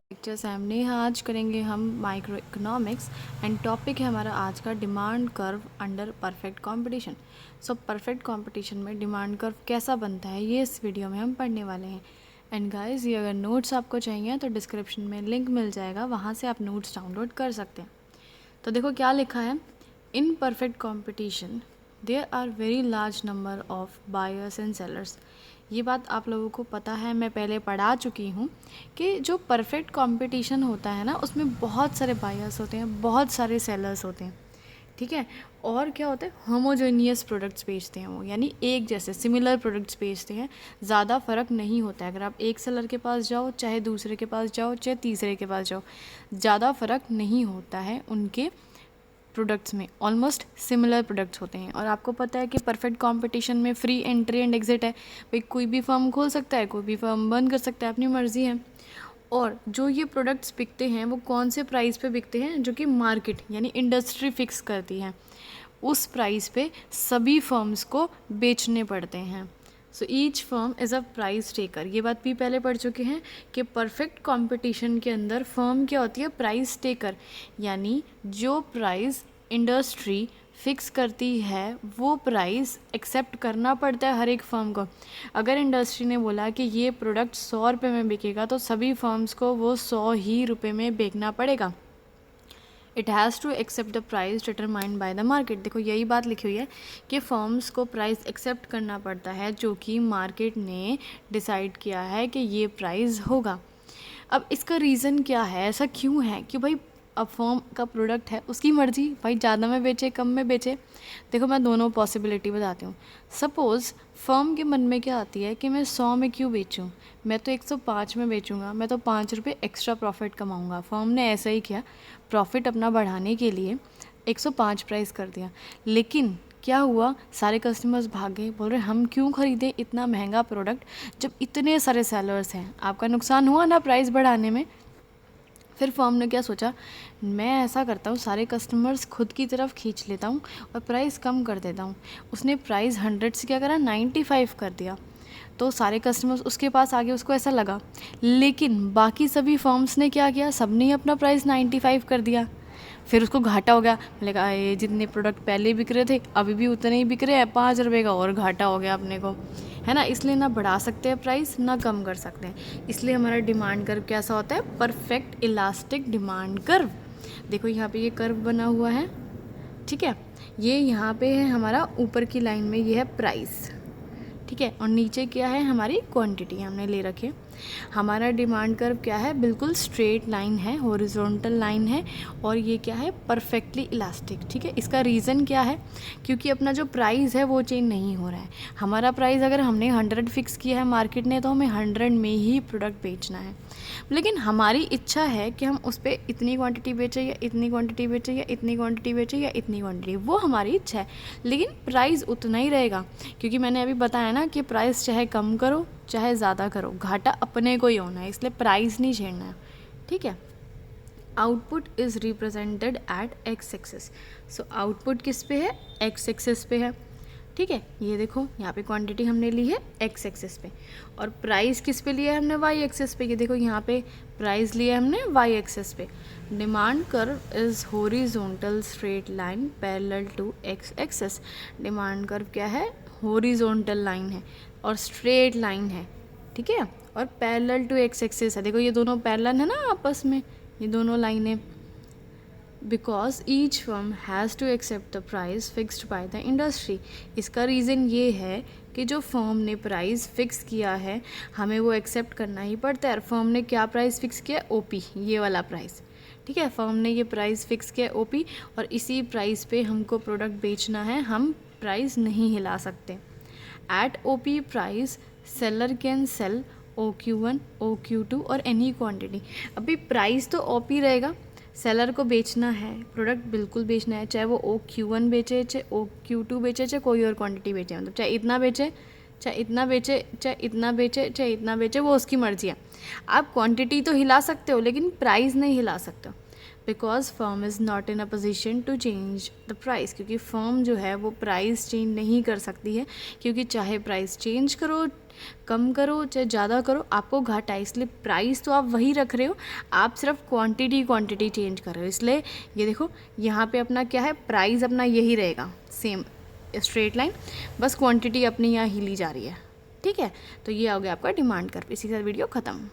Lectures है हमने आज करेंगे हम माइक्रो इकोनॉमिक्स एंड टॉपिक है हमारा आज का demand curve under perfect competition. So perfect competition में डिमांड कर्व कैसा बनता है ये इस वीडियो में हम पढ़ने वाले हैं। एंड गाइस ये अगर नोट्स आपको चाहिए तो डिस्क्रिप्शन में लिंक मिल जाएगा, वहाँ से आप नोट्स डाउनलोड कर सकते हैं। तो देखो क्या लिखा है, in perfect competition there are very large number of buyers and sellers. ये बात आप लोगों को पता है, मैं पहले पढ़ा चुकी हूँ कि जो परफेक्ट कंपटीशन होता है ना, उसमें बहुत सारे बायर्स होते हैं, बहुत सारे सेलर्स होते हैं, ठीक है। और क्या होता है, होमोजेनियस प्रोडक्ट्स बेचते हैं वो, यानी एक जैसे सिमिलर प्रोडक्ट्स बेचते हैं, ज़्यादा फ़र्क नहीं होता है। अगर आप एक सेलर के पास जाओ, चाहे दूसरे के पास जाओ, चाहे तीसरे के पास जाओ, ज़्यादा फ़र्क नहीं होता है उनके प्रोडक्ट्स में, ऑलमोस्ट सिमिलर प्रोडक्ट्स होते हैं। और आपको पता है कि परफेक्ट कंपटीशन में फ्री एंट्री एंड एग्जिट है, भाई कोई भी फर्म खोल सकता है, कोई भी फर्म बंद कर सकता है, अपनी मर्ज़ी है। और जो ये प्रोडक्ट्स बिकते हैं वो कौन से प्राइस पे बिकते हैं, जो कि मार्केट यानी इंडस्ट्री फिक्स करती है, उस प्राइस पे सभी फर्म्स को बेचने पड़ते हैं। So each firm is a price taker. ये बात भी पहले पढ़ चुके हैं कि परफेक्ट कंपटीशन के अंदर फर्म क्या होती है, प्राइस टेकर, यानी जो प्राइस इंडस्ट्री फिक्स करती है वो प्राइस एक्सेप्ट करना पड़ता है हर एक फर्म को। अगर इंडस्ट्री ने बोला कि ये प्रोडक्ट 100 रुपये में बिकेगा तो सभी फर्म्स को वो 100 ही रुपये में बेचना पड़ेगा। It has to accept the price determined by the market. देखो यही बात लिखी हुई है कि फर्म्स को प्राइस एक्सेप्ट करना पड़ता है जो कि मार्केट ने डिसाइड किया है कि ये प्राइस होगा। अब इसका रीज़न क्या है, ऐसा क्यों है कि भाई अब फर्म का प्रोडक्ट है, उसकी मर्ज़ी, भाई ज़्यादा में बेचे कम में बेचे। देखो मैं दोनों पॉसिबिलिटी बताती हूँ। सपोज़ फर्म के मन में क्या आती है कि मैं 100 में क्यों बेचूँ, मैं तो 105 में बेचूँगा, मैं तो 5 रुपये एक्स्ट्रा प्रॉफिट कमाऊँगा। फर्म ने ऐसा ही किया, प्रॉफिट अपना बढ़ाने के लिए 105 प्राइस कर दिया। लेकिन क्या हुआ, सारे कस्टमर्स भाग गए, बोल रहे हम क्यों ख़रीदें इतना महंगा प्रोडक्ट जब इतने सारे सेलर्स हैं। आपका नुकसान हुआ ना प्राइस बढ़ाने में। फिर फर्म ने क्या सोचा, मैं ऐसा करता हूँ सारे कस्टमर्स खुद की तरफ खींच लेता हूँ और प्राइस कम कर देता हूँ। उसने प्राइस 100 से क्या करा, 95 कर दिया। तो सारे कस्टमर्स उसके पास आगे, उसको ऐसा लगा। लेकिन बाकी सभी फर्म्स ने क्या किया, सब ने अपना प्राइस 95 कर दिया। फिर उसको घाटा हो गया। मैंने कहा ये जितने प्रोडक्ट पहले बिक रहे थे अभी भी उतने ही बिक रहे हैं, 5 रुपये का और घाटा हो गया अपने को, है ना। इसलिए ना बढ़ा सकते हैं प्राइस, ना कम कर सकते हैं। इसलिए हमारा डिमांड कर्व कैसा होता है, परफेक्ट इलास्टिक डिमांड कर्व। देखो यहाँ पे ये कर्व बना हुआ है, ठीक है। ये यहाँ पे है हमारा ऊपर की लाइन में, ये है प्राइस, ठीक है। और नीचे क्या है, हमारी क्वांटिटी हमने ले रखी है। हमारा डिमांड कर्व क्या है, बिल्कुल स्ट्रेट लाइन है, हॉरिजॉन्टल लाइन है, और ये क्या है, परफेक्टली इलास्टिक, ठीक है। इसका रीज़न क्या है, क्योंकि अपना जो प्राइस है वो चेंज नहीं हो रहा है। हमारा प्राइस अगर हमने 100 फिक्स किया है मार्केट ने, तो हमें 100 में ही प्रोडक्ट बेचना है। लेकिन हमारी इच्छा है कि हम उस पर इतनी क्वांटिटी बेचें या इतनी क्वांटिटी बेचें या इतनी क्वांटिटी बेचें या इतनी क्वांटिटी, वो हमारी इच्छा है। लेकिन प्राइस उतना ही रहेगा, क्योंकि मैंने अभी बताया ना कि प्राइस चाहे कम करो चाहे ज़्यादा करो, घाटा अपने को ही होना है, इसलिए प्राइस नहीं छेड़ना है, ठीक है। Output is represented at X axis. So output किस पे है, एक्स एक्सिस पे है, ठीक है। ये देखो यहाँ पे क्वांटिटी हमने ली है एक्स एक्सिस पे, और प्राइस किस पे लिया है हमने, वाई एक्सिस पे। ये देखो यहाँ पे प्राइस लिया है हमने वाई एक्सिस पे। Demand curve is horizontal straight line parallel to X axis. Demand curve क्या है, हॉरिजॉन्टल लाइन है और स्ट्रेट लाइन है, ठीक है, और पैरेलल टू एक्स एक्सिस है। देखो ये दोनों पैरेलल है ना आपस में, ये दोनों लाइनें। Because each firm has to accept the price fixed by the industry. इसका रीज़न ये है कि जो फर्म ने प्राइस फिक्स किया है हमें वो एक्सेप्ट करना ही पड़ता है। और फर्म ने क्या प्राइस फिक्स किया, ओपी, ये वाला प्राइस, ठीक है। फर्म ने ये प्राइस फिक्स किया ओपी, और इसी प्राइस पे हमको प्रोडक्ट बेचना है, हम प्राइस नहीं हिला सकते। At OP price seller can sell OQ1, OQ2 और एनी क्वांटिटी। अभी प्राइस तो ओपी रहेगा, सेलर को बेचना है, प्रोडक्ट बिल्कुल बेचना है, चाहे वो OQ1 बेचे, चाहे OQ2 बेचे, चाहे कोई और क्वांटिटी बेचे, मतलब चाहे इतना बेचे, चाहे इतना बेचे, चाहे इतना बेचे, चाहे इतना बेचे, वो उसकी मर्ज़ी है। आप क्वांटिटी तो हिला सकते हो लेकिन प्राइस नहीं हिला सकते हो। Because firm is not in a position to change the price, क्योंकि फर्म जो है वो प्राइस चेंज नहीं कर सकती है, क्योंकि चाहे प्राइस चेंज करो, कम करो, चाहे ज़्यादा करो, आपको घाटा है। इसलिए प्राइस तो आप वही रख रहे हो, आप सिर्फ क्वांटिटी चेंज कर रहे हो। इसलिए ये देखो यहाँ पे अपना क्या है, प्राइस अपना यही रहेगा, सेम स्ट्रेट लाइन, बस क्वांटिटी अपनी यहाँ हिली जा रही है। ठीक है, तो ये हो गया आपका डिमांड कर्व। इसी के साथ वीडियो ख़त्म।